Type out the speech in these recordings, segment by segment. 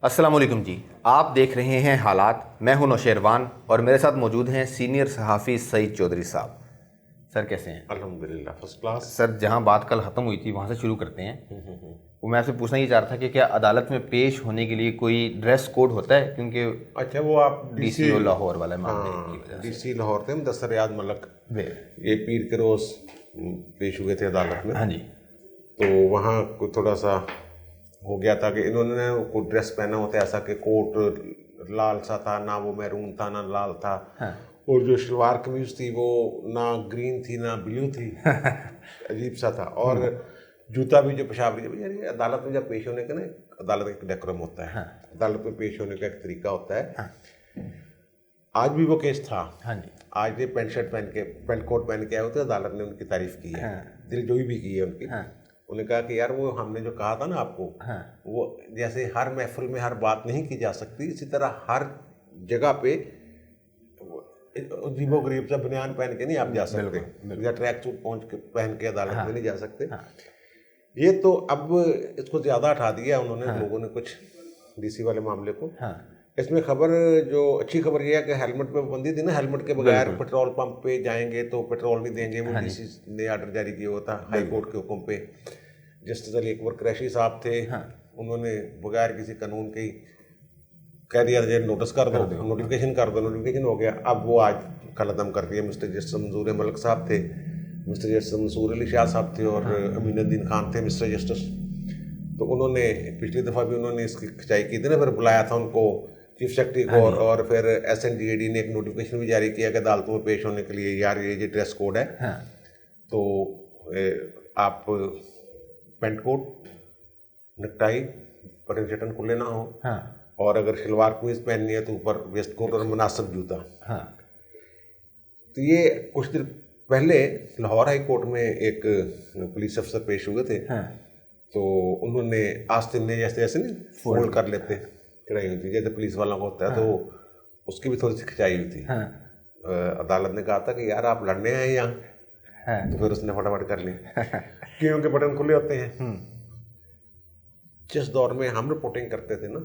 अस्सलाम वालेकुम जी। आप देख रहे हैं हालात। मैं हूं नौशेरवान और मेरे साथ मौजूद हैं सीनियर सहाफ़ी सईद चौधरी साहब। सर कैसे हैं? अल्हम्दुलिल्लाह फर्स्ट क्लास। सर जहां बात कल ख़त्म हुई थी वहां से शुरू करते हैं। वो मैं आपसे पूछना ये चाह रहा था कि क्या अदालत में पेश होने के लिए कोई ड्रेस कोड होता है, क्योंकि अच्छा, वो आप डीसी और लाहौर वाला मामले की हाँ, वजह से। डीसी लाहौर थे मुदस्सर रियाज मलक। वे ये पीर के रोज़ पेश हुए थे अदालत में। हाँ जी। तो वहाँ को थोड़ा सा हो गया था कि इन्होंने को ड्रेस पहना होता है ऐसा कि कोट लाल सा था, ना वो मैरून था ना लाल था। हाँ। और जो शलवार कमीज थी वो ना ग्रीन थी ना ब्लू थी, अजीब सा था। और जूता भी जो पेशाब की, यानी अदालत में जब पेश होने का ना अदालत का एक डेकोरम होता है। अदालत में पेश होने का एक तरीका होता है। आज भी वो केस था। हाँ जी। आज ये पैंट शर्ट पहन के पैंट कोट पहन के आए होते, अदालत ने उनकी तारीफ की है, दिलजोई भी की है उनकी। उन्होंने कहा कि यार वो हमने जो कहा था ना आपको, वो जैसे हर महफिल में हर बात नहीं की जा सकती, इसी तरह हर जगह पे अजीबो गरीब सा बनियान पहन के नहीं आप जा सकते, या ट्रैक सूट पहन के अदालत में नहीं जा सकते। ये तो अब इसको ज़्यादा हटा दिया उन्होंने, लोगों ने कुछ डीसी वाले मामले को। इसमें खबर जो अच्छी खबर ये है कि हेलमेट पे पाबंदी थी ना, हेलमेट के बगैर पेट्रोल पंप पे जाएंगे तो पेट्रोल नहीं देंगे। वो डीसी ने आर्डर जारी किया हुआ था हाई कोर्ट के हुक्म पे। जस्टिस अली अकबर कुरैशी साहब थे, उन्होंने बगैर किसी कानून के कह दिया जे नोटिस कर दो, नोटिफिकेशन कर दो, नोटिफिकेशन हो गया। अब वो आज कलअदम कर दिया। मिस्टर जस्टिस मंसूर मलिक साहब थे, मिस्टर जस्टिस मंसूर अली शाह साहब थे और अमीनुद्दीन खान थे मिस्टर जस्टिस। तो उन्होंने पिछली दफ़ा भी उन्होंने इसकी खिंचाई की थी ना, फिर बुलाया था उनको चीफ सेक्रेटरी को, और फिर SNGAD ने एक नोटिफिकेशन भी जारी किया कि अदालतों में पेश होने के लिए यार ये ड्रेस कोड है। तो आप पेंट कोट, नेकटाई, बटन शटन खुले ना हो, और अगर शलवार कमीज पहननी है तो ऊपर वेस्ट कोट और मुनासिब जूता। तो ये कुछ दिन पहले लाहौर हाई कोर्ट में एक पुलिस अफसर पेश हुए थे। तो उन्होंने आस्तीन ने जैसे ऐसे नहीं फोल्ड कर लेते, चढ़ाई हुई थी जैसे पुलिस वालों को होता है, तो उसकी भी थोड़ी सी खिंचाई हुई थी। अदालत ने कहा था कि यार आप लड़ने हैं यहाँ, तो फिर उसने फटाफट कर ली क्योंकि बटन खुले होते हैं। जिस दौर में हम रिपोर्टिंग करते थे ना,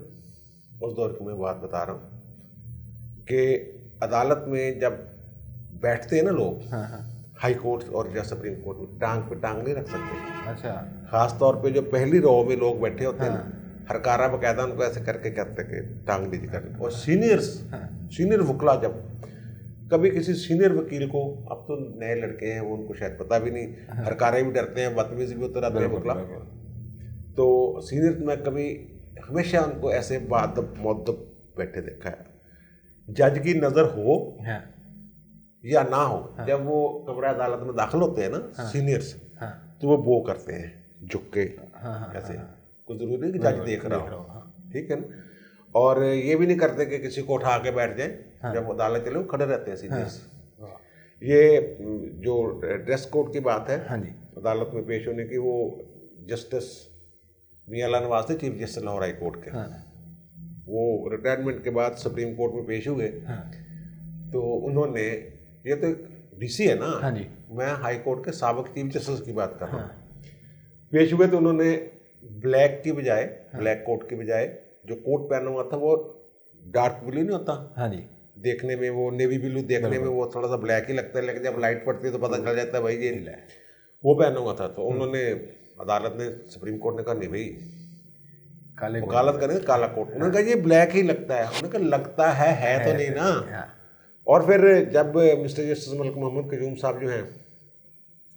उस दौर की मैं बात बता रहा हूँ कि अदालत में जब बैठते हैं ना लोग, हाई कोर्ट और या सुप्रीम कोर्ट में टांग पे टांग नहीं रख सकते। अच्छा। खास तौर पे जो पहली रो में लोग बैठे होते हैं ना, हरकारा बकायदा उनको ऐसे करके कहते कि टांग लीजिए करने। और सीनियर वकील जब कभी किसी सीनियर वकील को, अब तो नए लड़के हैं वो उनको शायद पता भी नहीं, हरकारे भी डरते हैं, बदतमीजी भी होते रहते हैं वकील। तो सीनियर मैं कभी हमेशा उनको ऐसे मुअद्दब बैठे देखा है। जज की नज़र हो या ना हो, जब वो कमरा अदालत में दाखिल होते हैं ना सीनियर्स, तो वो बो करते हैं झुक के ऐसे। कुछ जरूरी नहीं कि जज देख रहा हो, ठीक है ना। और ये भी नहीं करते कि किसी को उठा के बैठ जाए। जब अदालत चले वो खड़े रहते हैं सीनियर्स। ये जो ड्रेस कोड की बात है अदालत में पेश होने की, वो जस्टिस मियां अला नवाज थे, chief justice Lahore high court के। वो रिटायरमेंट के बाद सुप्रीम कोर्ट में पेश हुए। तो उन्होंने, ये तो डीसी है ना, मैं हाई कोर्ट के साबिक चीफ जस्टिस की बात कर रहा हूँ, पेश हुए। तो उन्होंने ब्लैक की बजाय, ब्लैक कोट की बजाय जो कोट पहना हुआ था वो डार्क ब्लू नहीं होता, देखने में वो नेवी ब्लू, देखने में वो थोड़ा सा ब्लैक ही लगता है, लेकिन जब लाइट पड़ती है तो पता चल जाता है भाई ये वो पहना हुआ था। तो उन्होंने, अदालत ने, सुप्रीम कोर्ट ने कहा नहीं भाई वकालत करें काला कोट। उन्होंने कहा ये ब्लैक ही लगता है। उन्होंने कहा लगता है तो नहीं ना। और फिर जब मिस्टर जस्टिस मलिक मोहम्मद कयूम साहब जो हैं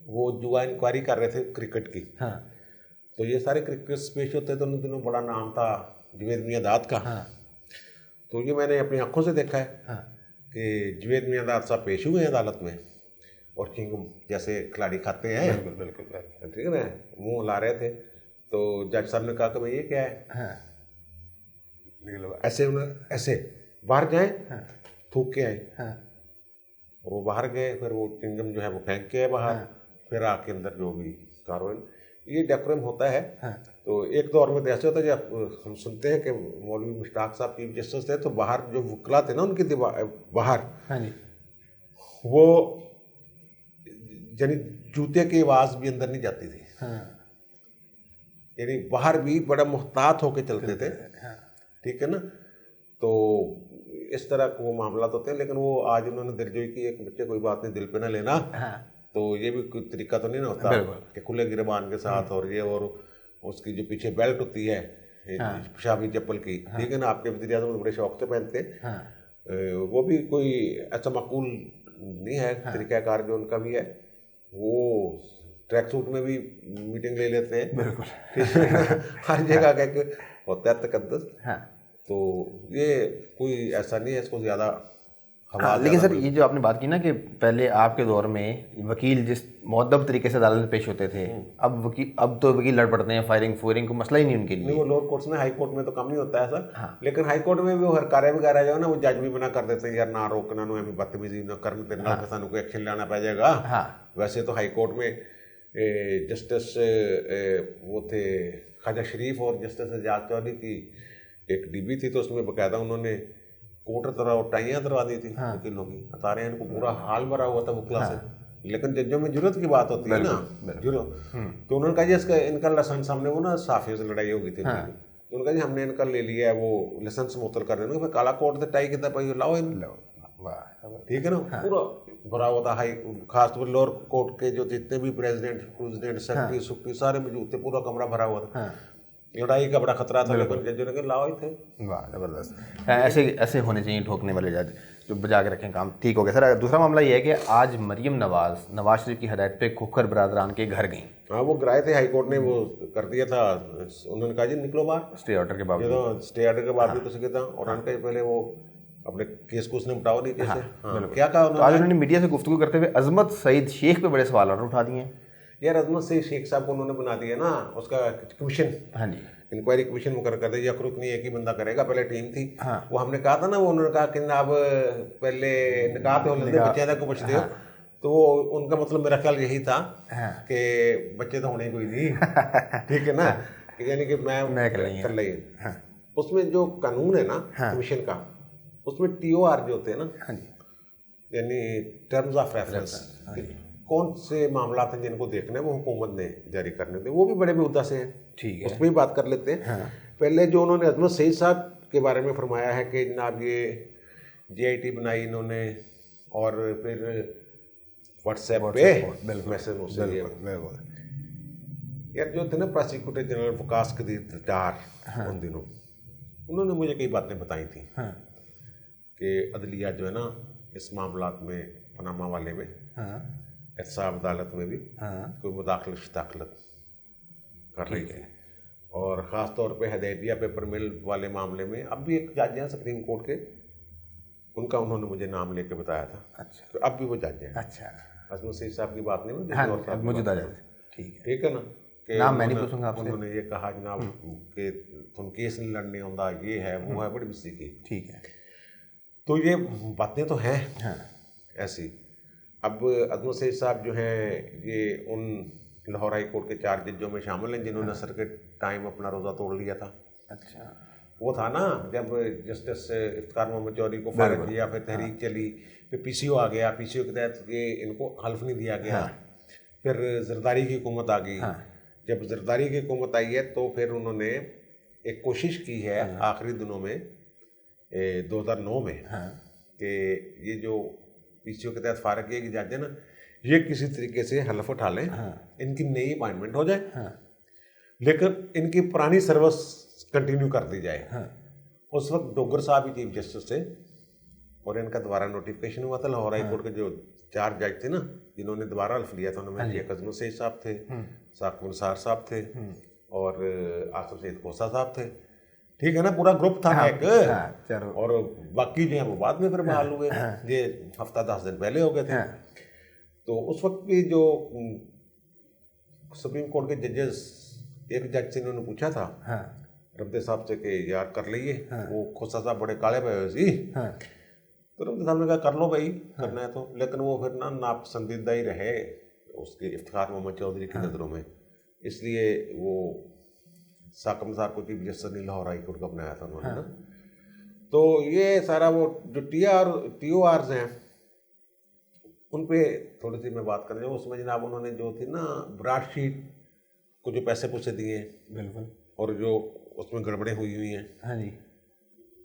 वो जुआ इंक्वायरी कर रहे थे क्रिकेट की, तो ये सारे क्रिकेट पेश होते थे। उन दिनों बड़ा नाम था जवेद मियां दाद का। तो ये मैंने अपनी आंखों से देखा है कि जवेद मियां दाद साहब पेश हुए हैं अदालत में, और चिंगम जैसे खिलाड़ी खाते हैं, बिल्कुल ठीक है ना, मुंह हिला रहे थे। तो जज साहब ने कहा कि भाई ये क्या है, ऐसे बाहर जाए, थूक के आए। और वो बाहर गए, फिर वो चिंगम जो है वो फेंक के आए बाहर, फिर आके अंदर जो भी कार्रवाई, ये डेकोरम होता है। तो एक दौर में तो ऐसे होता है, जब हम सुनते हैं कि मौलवी मुश्ताक साहब चीफ जस्टिस थे, तो बाहर जो वकला थे ना उनकी बाहर, वो यानी जूते की आवाज़ भी अंदर नहीं जाती थी। यानी बाहर भी बड़ा मुहतात होकर चलते थे। ठीक है ना। तो इस तरह के वो मामला होते हैं, लेकिन वो आज उन्होंने दिलजोई की, एक बच्चे कोई बात नहीं दिल पे ना लेना। हाँ तो ये भी कोई तरीका तो नहीं ना होता बिल्कुल। कि खुले गिरबान के साथ और ये, और उसकी जो पीछे बेल्ट होती है पेशाबी चप्पल की, ठीक है ना, आपके वज़ीर आज़म बड़े शौक से पहनते हैं। हाँ वो भी कोई ऐसा माकूल नहीं है तरीक़ाकार जो उनका भी है। वो ट्रैक सूट में भी मीटिंग ले लेते हैं, बिल्कुल। हर जगह का एक होता है तकद्दुस। हाँ तो ये कोई ऐसा नहीं है, इसको ज़्यादा हवा हाँ, लेकिन सर ये जो आपने बात की ना कि पहले आपके दौर में वकील जिस मुअद्दब तरीके से अदालत में पेश होते थे, अब तो वकील लड़ पड़ते हैं, फायरिंग फूरिंग को मसला ही नहीं उनके नहीं, लिए। वो लोअर कोर्ट्स में, हाई कोर्ट में तो कम नहीं होता है सर। हाँ। लेकिन हाई कोर्ट में भी वो हरकारे वगैरह जो है ना, वो जज भी मना कर देते हैं, यार ना रोकना, नो एवं बदतमीजी न करने तेरे नाल सानू कोई एक्शन लेना पै जाएगा। हाँ वैसे तो हाई कोर्ट में जस्टिस वो थे ख्वाजा शरीफ और जस्टिस एजाज चौधरी की एक डीबी थी, तो उसमें बाकायदा उन्होंने कोर्ट तरह टाइयाँ करवा दी थी वकीलों की। बता रहे हैं इनको पूरा हाल भरा हुआ था वकला से, लेकिन जजों में जरूरत की बात होती है ना, जरूरत। तो उन्होंने कहा जी इसका इनका लाइसेंस, हमने वो ना साफियों से लड़ाई हो गई थी, तो उन्होंने कहा जी हमने इनका ले लिया है, वो लाइसेंस मुअत्तल कर देंगे, फिर काला कोर्ट से टाई कितना पाई लाओ इन, ठीक है ना। पूरा भरा हुआ था हाई, खासतौर पर लोअर कोर्ट के जो जितने भी प्रेसिडेंट सेक्रेटरी सुक्रेटरी सारे मौजूद थे, पूरा कमरा भरा हुआ था। लड़ाई का बड़ा खतरा था, लेकिन जजों ने कहा लाओ ही थे। वाह ज़बरदस्त। ऐसे ऐसे होने चाहिए ठोकने वाले जज जो बजा के रखें काम। ठीक हो गया सर। दूसरा मामला ये है कि आज मरीम नवाज शरीफ की हदायत पे खोखर बरादरान के घर गई। हाँ, वो गिराए थे, हाई कोर्ट ने वो कर दिया था, उन्होंने कहा जी निकलो बाहर, स्टे ऑर्डर के बावजूद। तो स्टे ऑर्डर के बावजूद तो सके था, और उनका पहले वो अपने केस को उसने उठाओ नहीं कैसे। हाँ, क्या कहा तो आज उन्होंने मीडिया से गुफ्तगू करते हुए अजमत सईद शेख पे बड़े सवाल और उठा दिए हैं। यार अजमत सईद शेख साहब को उन्होंने बना दिया ना, उसका कमीशन, हाँ जी, इंक्वायरी कमीशन मुकर कर दिया। यकरुक नहीं एक ही बंदा करेगा, पहले टीम थी। हाँ। वो हमने कहा था ना, वो उन्होंने कहा कि अब पहले निकाह तो लेते बच्चे को बच दो, तो वो उनका मतलब मेरा ख्याल यही था कि बच्चे तो होने कोई नहीं, ठीक है ना, यानी कि मैं कर लेंगे। उसमें जो कानून है ना कमीशन का, उसमें TOR जो होते हैं ना, यानी टर्म्स ऑफ रेफरेंस, कौन से मामला हैं जिनको देखना है, वो हुकूमत ने जारी करने थे, वो भी बड़े मुद्दा से हैं। ठीक है, उसमें भी बात कर लेते हैं। पहले जो उन्होंने अजमत सईद साहब के बारे में फरमाया है कि जनाब ये JIT बनाई इन्होंने, और फिर व्हाट्सएप पे मैसेज यार जो थे ना प्रोसिक्यूटर जनरल वकास कदीर डार उन दिनों, उन्होंने मुझे कई बातें बताई थी कि अदलिया जो है ना इस मामलात में, पनामा वाले में, एहतसाब अदालत में भी कोई मुदाखलत कर रही थी, और ख़ास तौर पे हदैबिया पेपर मिल वाले मामले में अब भी एक जज हैं सुप्रीम कोर्ट के, उनका उन्होंने मुझे नाम लेके बताया था। अच्छा, तो अब भी वो जज हैं। अच्छा, अजमत सईद साहब की बात नहीं, मौजूदा जज, ठीक है ना, नाम मैं नहीं पूछूंगा आपसे। उन्होंने ये कहा जनाब कि तुम केस नहीं लड़ने आਉਂदा, ये है वो है, बड़ी बिस्ती की। ठीक है, तो ये बातें तो हैं ऐसी। अब अजमत सईद साहब जो हैं ये उन लाहौर हाई कोर्ट के 4 जजों में शामिल हैं जिन्होंने असर के टाइम अपना रोज़ा तोड़ लिया था। अच्छा, वो था ना जब जस्टिस इफ्तिखार मोहम्मद चौधरी को फारिग किया, फिर तहरीक चली, फिर PCO आ गया, PCO के तहत ये इनको हल्फ नहीं दिया गया, फिर जरदारी की हुकूमत आ गई। जब जरदारी की हुकूमत आई है तो फिर उन्होंने एक कोशिश की है आखिरी दिनों में 2009 में कि ये जो PCO के तहत फारिग किए कि जज है ना, ये किसी तरीके से हल्फ उठा लें, इनकी नई अपॉइंटमेंट हो जाए, लेकिन इनकी पुरानी सर्विस कंटिन्यू कर दी जाए। उस वक्त डोगर साहब ही चीफ जस्टिस थे, और इनका दोबारा नोटिफिकेशन हुआ था। लाहौर हाई कोर्ट के जो 4 जज थे ना जिन्होंने दोबारा हल्फ लिया था, उनमें शेख अजमत सईद साहब थे, साकिब निसार साहब थे, और आसिफ सईद खोसा साहब थे, ठीक है ना, पूरा ग्रुप था एक। और बाकी जो है वो बाद में फिर बहाल हुए, ये हफ्ता 10 दिन पहले हो गए थे। तो उस वक्त भी जो सुप्रीम कोर्ट के जजेस, एक जज से इन्होंने पूछा था रमदे साहब से कि यार कर लीजिए, वो खोसा साहब बड़े काले पे हुए सी, तो रमदे साहब ने कहा कर लो भाई, करना है तो, लेकिन वो फिर ना नापसंदीदा ही रहे उसके इफ्तिखार मोहम्मद चौधरी की नज़रों में, इसलिए वो साकिब निसार को चीफ जस्टिस ने लाहौर हाई कोर्ट का बनाया था उन्होंने ना। तो ये सारा वो जो TORs हैं उन पे थोड़ी सी मैं बात कर रहा हूँ। उसमें जनाब उन्होंने जो थी ना ब्राडशीट को जो पैसे दिए, बिल्कुल, और जो उसमें गड़बड़ें हुई हैं, हाँ जी,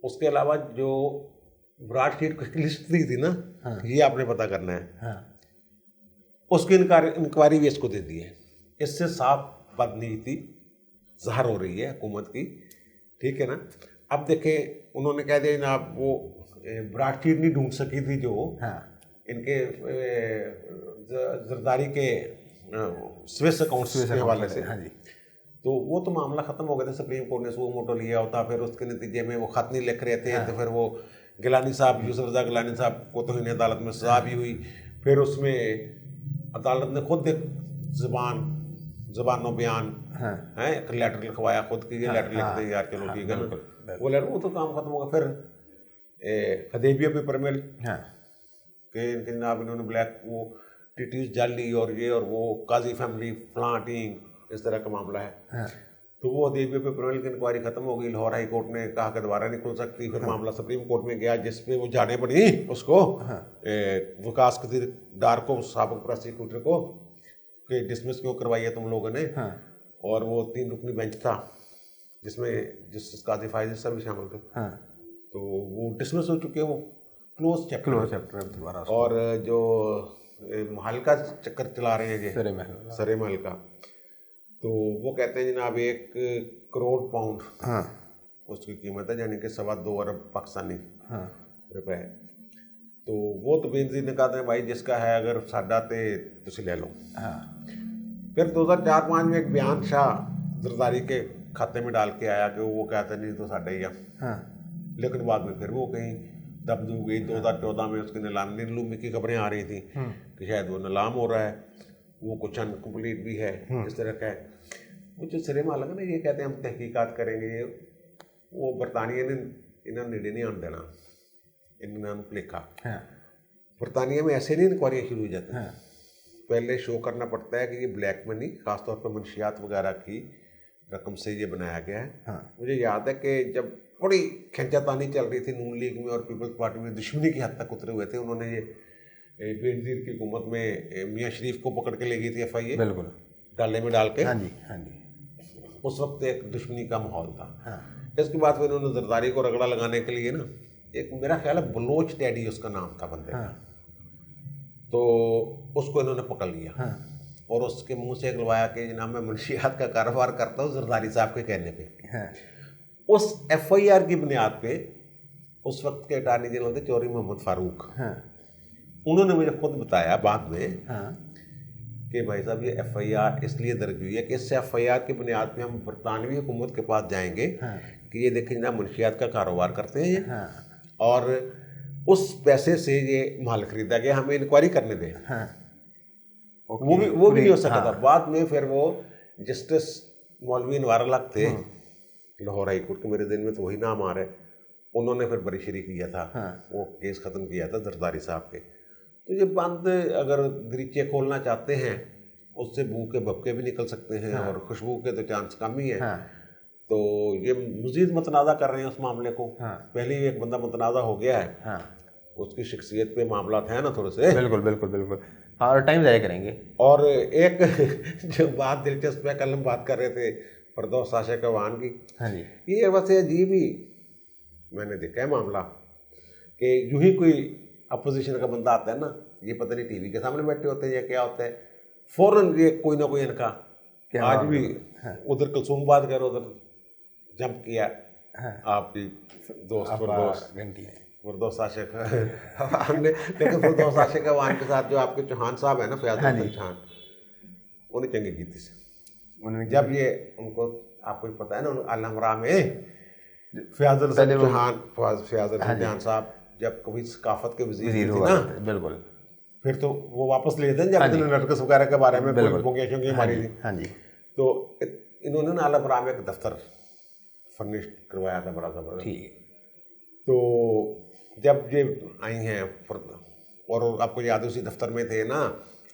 उसके अलावा जो ब्रॉडशीट की लिस्ट दी थी ना, ये आपने पता करना है। हाँ उसकी इंक्वायरी भी इसको दे दी है। इससे साफ बदनीति ज़ाहिर हो रही है हुकूमत की, ठीक है ना। अब देखें, उन्होंने कह दिया जनाब वो ब्रॉडशीट नहीं ढूंढ सकी थी जो इनके जरदारी के स्विस अकाउंट्स के हवाले से। हाँ जी। तो वो तो मामला ख़त्म हो गया था, सुप्रीम कोर्ट ने सू मोटो लिया होता, फिर उसके नतीजे में वो ख़त नहीं लिख रहे थे। तो फिर वो गिलानी साहब, यूसुफ रज़ा गिलानी साहब को तो इन्हें अदालत में सजा भी हुई। फिर उसमें अदालत ने खुद एक ज़बानो बयान है, एक लेटर लिखवाया खुद की, ये लेटर लिख दें यार, चलो ठीक है ना। वो लेटर, वो तो काम ख़त्म हो गया। फिर हदेबिया पेपर मिल के इनके जनाब इन्होंने ब्लैक वो टीटीज जाली और ये और वो काजी फैमिली फ्लांटिंग, इस तरह का मामला है। तो वो हदेबिया पेपर मिल की इंक्वायरी खत्म हो गई। लाहौर हाई कोर्ट ने कहा कि दोबारा नहीं खुल सकती। फिर मामला सुप्रीम कोर्ट में गया, जिसमें वो जाने पड़ी उसको विकास कदीर डार को, साबिक प्रोसिक्यूटर को, कि डिसमिस क्यों करवाई है तुम लोगों ने। और वो 3 रुकनी बेंच था जिसमें जस्टिस काजी फायज सब भी शामिल थे। तो वो डिसमिस हो चुके हैं, वो क्लोज चैप्टर दोबारा। और जो महल का चक्कर चला रहे हैं ये सरे महल का, तो वो कहते हैं जनाब 1 करोड़ पाउंड उसकी कीमत है, यानी कि 2.25 अरब पाकिस्तानी रुपए। तो वो तो बेनजीर ने कहते हैं भाई जिसका है अगर साडा ते तुसी ले लो। फिर 2004-5 में एक बयान शाह जरदारी के खाते में डाल के आया कि वो कहते नहीं तो साडा ही है। लेकिन बाद में फिर वो कहीं दब दूब गई। 2014 में उसकी नीलामी की खबरें आ रही थी कि शायद वो नीलाम हो रहा है, वो कुछ अनकम्प्लीट भी है, इस तरह का है। वो जो सिरे मालक है ना, ये कहते हैं हम तहकीकात करेंगे, ये वो बरतानिया ने इन्हें नेड़े नहीं आने देना, इन्होंने लिखा। बरतानिया में ऐसे नहीं इंक्वायरियाँ शुरू हो जाती हैं। पहले शो करना पड़ता है कि ये ब्लैक मनी, खासतौर पर मंशियात वगैरह की रकम से ये बनाया गया है। मुझे याद है कि जब बड़ी खींचातानी चल रही थी नून लीग में और पीपल्स पार्टी में, दुश्मनी की हद तक उतरे हुए थे, उन्होंने ये बेनजीर की हुकूमत में मियाँ शरीफ को पकड़ के ले गई थी FIA, बिल्कुल डाले में डाल के। हाँ जी। उस वक्त एक दुश्मनी का माहौल था। इसके बाद फिर उन्होंने जरदारी को रगड़ा लगाने के लिए ना, एक मेरा ख्याल है बलोच डैडी उसका नाम था बंदे का, तो उसको इन्होंने पकड़ लिया और उसके मुंह से लगवाया कि जनाब मैं मंशियात का कारोबार करता हूँ जरदारी साहब के कहने पे। उस FIR की बुनियाद पे उस वक्त के अटार्नी जनरल थे चौधरी मोहम्मद फारूक, उन्होंने मुझे खुद बताया बाद में कि भाई साहब ये FIR इसलिए दर्ज हुई है कि इस FIR की बुनियाद पे हम बरतानवी हुकूमत के पास जाएंगे कि ये देखें जनाब मंशियात का कारोबार करते हैं ये, और उस पैसे से ये माल खरीदा गया, हमें इंक्वायरी करने दें। वो भी नहीं हो सका था। बाद में फिर वो जस्टिस मौलवी अनवार अलग थे लाहौर हाई कोर्ट के, मेरे दिन में तो वही नाम आ रहा है, उन्होंने फिर बरीशरी किया था, वो केस ख़त्म किया था जरदारी साहब के। तो ये बंद अगर दरीचे खोलना चाहते हैं, उससे बू के भपके भी निकल सकते हैं और खुशबू के तो चांस कम ही है। तो ये मज़ीद मतनाज़ा कर रहे हैं उस मामले को। पहले ही एक बंदा मतनाज़ा हो गया है, उसकी शख्सियत पे मामला है ना थोड़े से। बिल्कुल। और टाइम ज़ाया करेंगे। और एक जो बात दिलचस्प है, कल हम बात कर रहे थे फरदौस आशिक अवान की। ये वैसे अजीब ही मैंने देखा है मामला कि यूं ही कोई अपोजिशन का बंदा आता है ना, ये पता नहीं टीवी के सामने बैठे होते हैं या क्या होता है, फौरन ये कोई ना कोई इनका आज भी उधर कलसूम बात करो, उधर जंप किया आपकी दोस्त फरदौस आशिक अवान ने। लेकिन फरदौस आशिक अवान के साथ जो आपके चौहान साहब है ना, फयाज चौहान, उन्हें चंगी की थी जब ये उनको, आपको पता है ना अलहमरा में फयाज चौहान साहब जब कभी सकाफत के वजीर थे ना, बिल्कुल, फिर तो वो वापस ले दें जब नरकस वगैरह के बारे में कोई मारी थी। तो इन्होंने ना अलहमरा में एक दफ्तर फर्निश करवाया था बड़ा जबरदस्त। तो जब ये आई हैं और आपको याद है उसी दफ्तर में थे ना,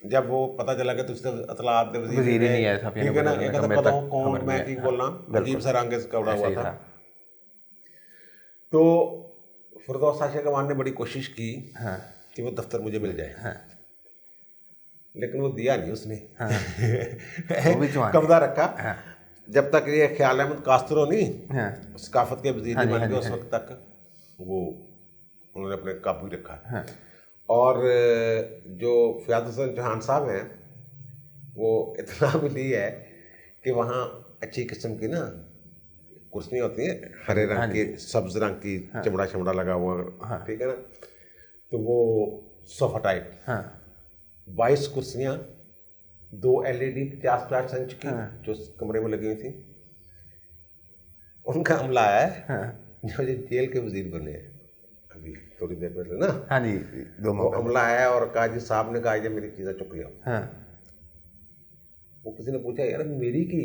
जब वो पता चला कि तुझसे अतलात वजीर नहीं आया था, ठीक है ना, एक पता हूँ कौन मैं की बोलना, अजीब सा रंग का उड़ा हुआ था। तो फरदौस आशिक अवान ने बड़ी कोशिश की कि वो दफ्तर मुझे मिल जाए, लेकिन वो दिया नहीं उसने, कब्जा रखा जब तक ये ख्याल अहमद कास्तरो नहीं सकाफत के वजीर बन गए उस वक्त तक वो उन्होंने अपने काबू में रखा है। हाँ। और जो फयाद हसन चौहान साहब हैं वो इतना मिली है कि वहाँ अच्छी किस्म की ना कुर्सियाँ होती हैं, हरे रंग की, सब्ज रंग की, चमड़ा चमड़ा लगा हुआ, ठीक है ना, तो वो सोफा टाइप, 22 कुर्सियाँ, 2 LED 50-50 इंच की जो कमरे में लगी हुई थी। उनका हमला है जो जेल के वजीर बने हैं अभी थोड़ी देर पहले ना। हाँ जी, 2 वो हमला आया और कहा जी साहब ने कहा ये मेरी चीज़ें चुक लिया। हाँ। वो किसी ने पूछा यार मेरी की,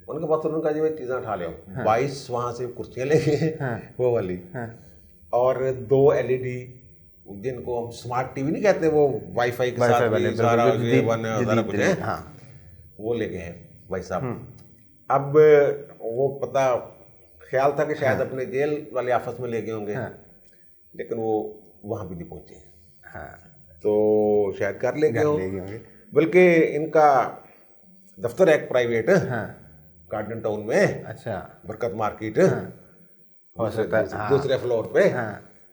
उनके पास उन्होंने कहा जी मैं चीज़ें उठा लिया। 22 वहाँ से कुर्सियाँ ले गए, वो वाली, और 2 LED जिनको हम स्मार्ट टीवी नहीं कहते, वो वाईफाई के साथ भी सारा कुछ है, वो ले गए हैं भाई साहब। अब वो पता ख्याल था कि शायद अपने जेल वाले ऑफिस में ले गए होंगे, लेकिन वो वहाँ भी नहीं पहुँचे। तो शायद कर ले गए होंगे, बल्कि इनका दफ्तर है एक प्राइवेट गार्डन टाउन में, अच्छा, बरकत मार्केट, दूसरे फ्लोर पे,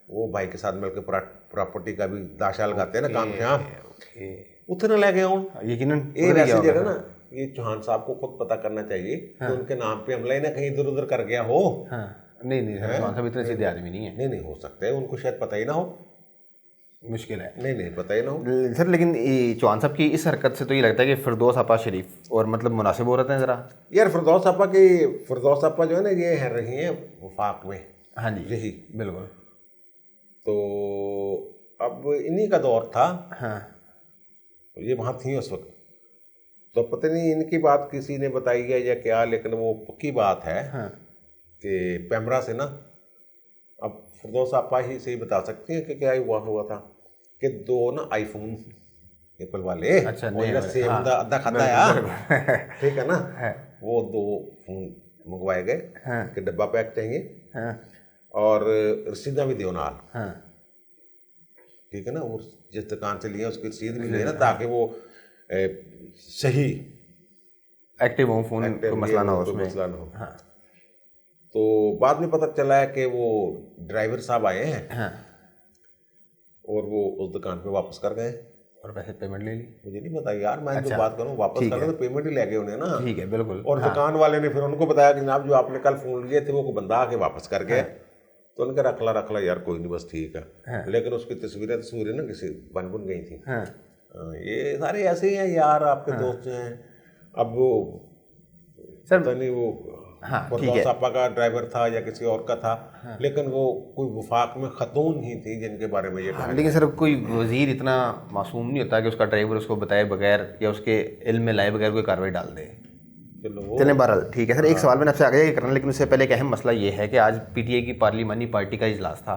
वो भाई के साथ मिलकर प्रॉपर्टी का भी दाशा लगाते हैं ना, काम शाम, उतने ले गए हूँ। यकीनन ये वैसी जगह ना, ये चौहान साहब को खुद पता करना चाहिए कि उनके नाम पे हमला ही ना कहीं इधर उधर कर गया हो। नहीं सर, चौहान साहब इतने सीधे आदमी नहीं है। नहीं हो सकता है, उनको शायद पता ही ना हो, मुश्किल है। नहीं पता ही ना हो सर। लेकिन चौहान साहब की इस हरकत से तो ये लगता है कि फिरदौस आपा शरीफ और मतलब मुनासिब हो रहे हैं ज़रा। यार फिरदौस आपा जो है ना, ये है रही हैं वफाक में। हाँ जी, यही बिल्कुल। तो अब इन्हीं का दौर था। हाँ। ये वहाँ थी उस वक्त, तो पता नहीं इनकी बात किसी ने बताई है या क्या, लेकिन वो पक्की बात है कि पैमरा से ना, अब फिरदौस आपा ही सही बता सकती हैं कि क्या हुआ था कि 2 ना आईफोन एप्पल वाले, अच्छा, सेम अद्धा खाता है, ठीक है ना, वो 2 फोन मंगवाए गए कि डब्बा पैक चाहिए, और रसीदा भी दो नाल, ठीक है ना, वो जिस दुकान से लिए उसकी रसीद भी लेना, ताकि वो सही एक्टिव हो फोन, कोई मसला ना हो उसमें, मसला ना हो। तो बाद में पता चला है कि वो ड्राइवर साहब आए हैं और वो उस दुकान पे वापस कर गए और पैसे पेमेंट ले ली। मुझे नहीं पता यार, मैं जो बात करूँ वापस कर गए तो पेमेंट ही ले गए उन्हें ना। ठीक है, बिल्कुल। और दुकान वाले ने फिर उनको बताया कि जनाब जो आपने कल फोन लिए थे वो बंदा आके वापस कर गया। तो उनके रख ला यार, कोई नहीं, बस ठीक है। लेकिन उसकी तस्वीरें ना किसी बन गई थी। ये सारे ऐसे ही हैं यार, आपके दोस्त हैं। अब वो सर पता नहीं वो फिरदौस आपा का ड्राइवर था या किसी और का था, लेकिन वो कोई वफाक में खतून ही थी जिनके बारे में ये कहा। लेकिन सर कोई वजीर इतना मासूम नहीं होता कि उसका ड्राइवर उसको बताए बगैर या उसके इल्म में लाए बगैर कोई कार्रवाई डाल दे। चलें, बहरहाल ठीक है सर। एक सवाल मैंने आपसे आगे करना, लेकिन उससे पहले एक अहम मसला ये है कि आज PTI की पार्लिमानी पार्टी का इजलास था।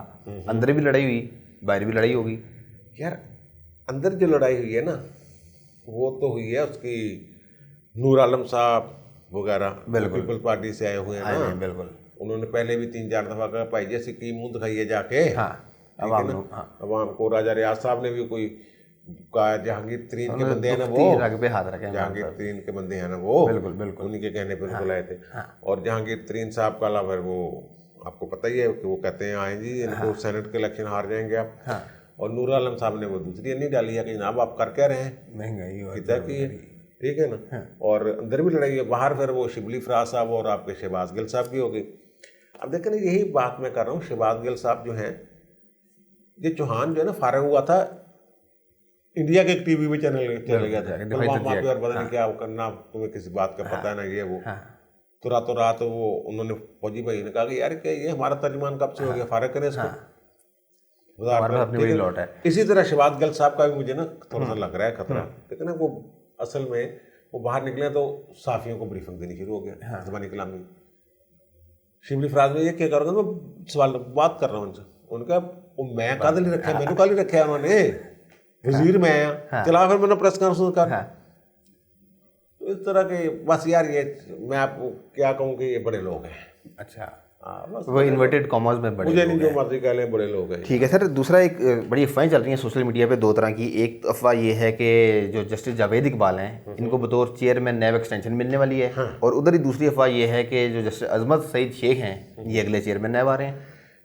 अंदर भी लड़ाई हुई, बाहर भी लड़ाई होगी। यार अंदर जो लड़ाई हुई है ना, वो तो हुई है उसकी नूर आलम साहब वगैरह पीपल्स पार्टी से आए हुए हैं ना, बिल्कुल। उन्होंने पहले भी 3-4 दफा कहा भाई जैसे की मुंह दिखाइए जाके अवाम को। राजा रियाज साहब ने भी कोई कहा, जहांगीर तरीन के बंदे हैं ना वो, पे हाथ रखे, जहांगीर तरीन के बंदे हैं ना वो, बिल्कुल उन्हीं के कहने पर उनको लाए थे। और जहांगीर तरीन साहब का अलावा वो आपको पता ही है कि वो कहते हैं आए जी इनको सेनेट के इलेक्शन हार जाएंगे आप। और नूर आलम साहब ने वो दूसरी नहीं डाली है कि जनाब आप कर क्या रहे हैं, महंगाई, ठीक है ना। और अंदर भी लड़ाई है, बाहर फिर वो शिबली फराज साहब और आपके शहबाज गिल साहब की हो गई। अब देखें ना, यही बात मैं कर रहा हूँ, शहबाज गिल साहब जो हैं, ये चौहान जो है ना फारग हुआ था, इंडिया के एक टीवी में चैनल चले गया था, पता नहीं क्या करना, तुम्हें किसी बात का पता है ना ये वो। तो रात वो उन्होंने फौजी भाई ने कहा कि यार क्या ये हमारा तर्जमान कब से हो गया, फारग करें इसको। इसी तरह शहबाज गिल साहब का भी मुझे ना थोड़ा सा लग रहा है खतरा, लेकिन वो असल में वो बाहर निकले तो साफियों को ब्रीफिंग देनी शुरू हो गया, ज़बानी कलामी। शिबली फराज में ये क्या करोगे, मैं सवाल बात कर रहा हूँ उनसे, उनका वो मैं कादल ही रखा है, मैंने काल ही रखा है उन्होंने, वजीर मैं आया चला, फिर मैंने प्रेस कॉन्फ्रेंस कर। तो इस तरह के बस यार, ये मैं आपको क्या कहूँ कि ये बड़े लोग हैं। अच्छा, वो इन्वर्टेड कॉमर्स में बड़े, मुझे नहीं जो मर्जी कह लें, बड़े लोग हैं। ठीक है सर। दूसरा एक बड़ी अफवाहें चल रही हैं सोशल मीडिया पे 2 तरह की। एक अफवाह ये है कि जो जस्टिस जावेद इकबाल हैं इनको बतौर चेयरमैन नैब एक्सटेंशन मिलने वाली है, और उधर ही दूसरी अफवाह ये है कि जो जस्टिस अजमत सईद शेख हैं ये अगले चेयरमैन नैब आ रहे हैं।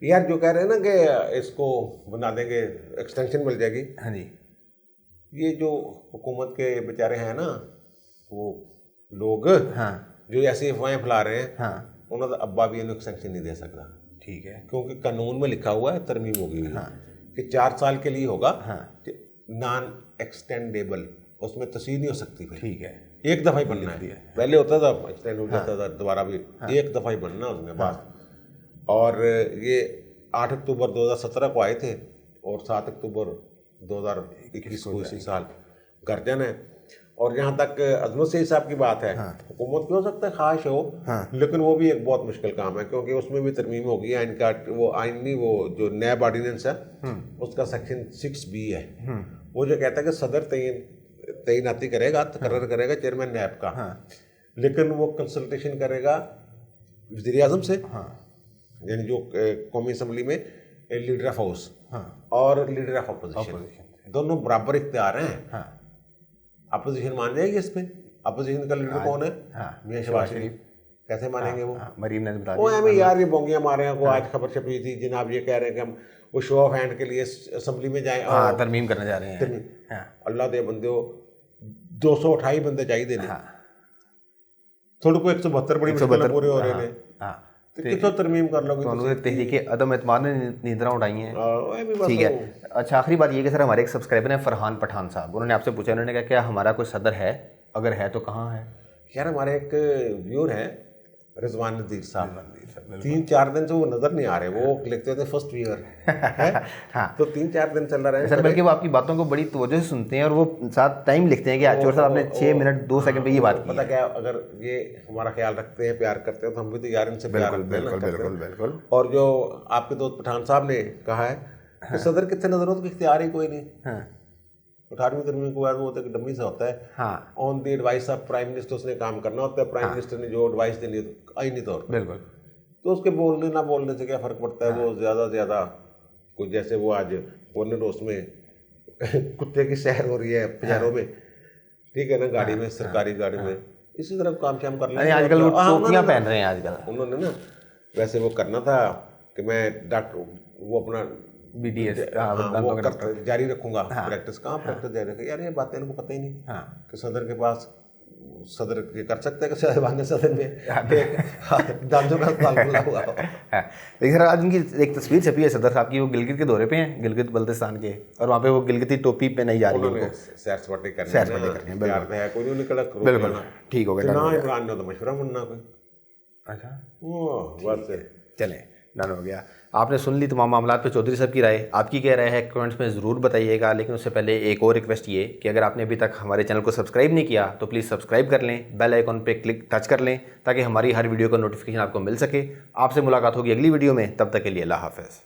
यार जो कह रहे हैं ना कि इसको बना देंगे, एक्सटेंशन मिल जाएगी, हाँ जी, ये जो हुकूमत के बेचारे हैं ना वो लोग हाँ जो ऐसी अफवाहें फैला रहे हैं, हाँ उन्होंने अब्बा भी इन्हें एक्सटेंशन नहीं दे सकता, ठीक है, क्योंकि कानून में लिखा हुआ है, तरमीम होगी हुई है हाँ कि 4 साल के लिए होगा, हाँ नॉन एक्सटेंडेबल, उसमें तस्वीर नहीं हो सकती भाई, ठीक है, एक दफ़ा ही बनना है। पहले होता था एक्सटेंड हो जाता था दोबारा भी, एक दफ़ा ही बनना उसमें बस। और ये 8 अक्टूबर 2017 को आए थे और 7 अक्टूबर 2021 को इसी साल घर जाना है। और जहाँ तक अजमत सईद साहब की बात है, हुकूमत की हो सकता है ख्वाहिश हो, लेकिन वो भी एक बहुत मुश्किल काम है, क्योंकि उसमें भी तरमीम होगी आइन का, वो आइनी वो जो नैब ऑर्डिनेंस है उसका सेक्शन 6B है, वो जो कहता है कि सदर तैनाती करेगा, तकर्रर करेगा चेयरमैन नैब का, लेकिन वो कंसल्टेशन करेगा वज़ीर आज़म से, यानी जो कौमी असम्बली में लीडर ऑफ हाउस और लीडर ऑफ अपोजिशन, दोनों बराबर इख्तियार हैं। अपोजिशन मान जाएगी इस पे, अपोजिशन का लीडर कौन है? मियां शहबाज शरीफ। कैसे मानेंगे वो? मरीम ने बता वो हमें यार ये बोंगियां मारे हैं, को आज खबर छपी थी जनाब, ये कह रहे हैं कि हम वो शो ऑफ हैंड के लिए असम्बली में जाएं, तरमीम करने जा रहे हैं। अल्लाह दे बंदे 228 बंदे चाहिए ने, थोड़े को 172 बड़ी मुश्किल पूरे हो रहे हैं, तो कितों तरमीम कर लोगे? तो उन्होंने तहरीक अदम एतमाद ने नींदरा उठाई हैं। ठीक है, अच्छा आखिरी बात ये कि सर हमारे एक सब्सक्राइबर हैं फरहान पठान साहब, उन्होंने आपसे पूछा, उन्होंने कहा क्या हमारा कोई सदर है, अगर है तो कहाँ है? यार हमारे एक व्यूअर है रिजवान नज़ीर साहब, 3-4 दिन से वो नजर नहीं आ रहे, वो लिखते थे फर्स्ट व्यूअर है, तो 3-4 दिन चल रहा है सर, बल्कि वो आपकी बातों को बड़ी तवज्जो से सुनते हैं और वो साथ टाइम लिखते हैं कि चोर साहब आपने 6 मिनट 2 सेकंड पे ये बात की। पता क्या, अगर ये हमारा ख्याल रखते हैं, प्यार करते हैं, तो हम भी तो यार इनसे प्यार करते हैं। बिल्कुल। और जो आपके दोस्त पठान साहब ने कहा है कि सदर कितने नजर हो, तो इख्तियार ही कोई नहीं। 18वीं तरमीम के बाद वो होता है कि डम्मी से होता है, on the advice of prime minister उसने काम करना होता है, प्राइम मिनिस्टर ने जो एडवाइस देनी है आईनी तौर पर, बिल्कुल, तो उसके बोलने ना बोलने से क्या फ़र्क पड़ता है। वो ज़्यादा से ज़्यादा कुछ, जैसे वो आज वरना रोज में कुत्ते की सैर हो रही है पजारों में, ठीक है ना, गाड़ी में, सरकारी गाड़ी में, इसी तरह काम शाम कर लेंगे। आजकल वो टोपियां पहन रहे हैं आजकल, उन्होंने ना वैसे वो करना था कि मैं डॉक्टर वो अपना BDS जारी रखूंगा, प्रैक्टिस कहाँ प्रैक्टिस जारी रखें यार, ये बातें इनको पता ही नहीं कि सदर के पास, सदर ये कर सकते हैं कि साहिबान सदर में दांतों का अस्पताल खुला हुआ हो। लेकिन सर आज उनकी एक तस्वीर छपी है सदर साहब की, वो गिलगित के दौरे पे हैं, गिलगित बल्तिस्तान के, और वहाँ पे वो गिलगिती टोपी पहनाई जा रही है, सैर सपाटे करने है, कोई नहीं निकला, बिल्कुल ठीक हो गया ना, इमरान ने तो मशवरा बनना कोई, अच्छा बस चलें डन हो गया। आपने सुन ली तमाम मामला पे चौधरी साहब की राय, आपकी क्या राय है कमेंट्स में ज़रूर बताइएगा। लेकिन उससे पहले एक और रिक्वेस्ट ये कि अगर आपने अभी तक हमारे चैनल को सब्सक्राइब नहीं किया तो प्लीज़ सब्सक्राइब कर लें, बेल आइकॉन पे क्लिक टच कर लें ताकि हमारी हर वीडियो का नोटिफिकेशन आपको मिल सके। आपसे मुलाकात होगी अगली वीडियो में, तब तक के लिए अल्लाह हाफ़िज़।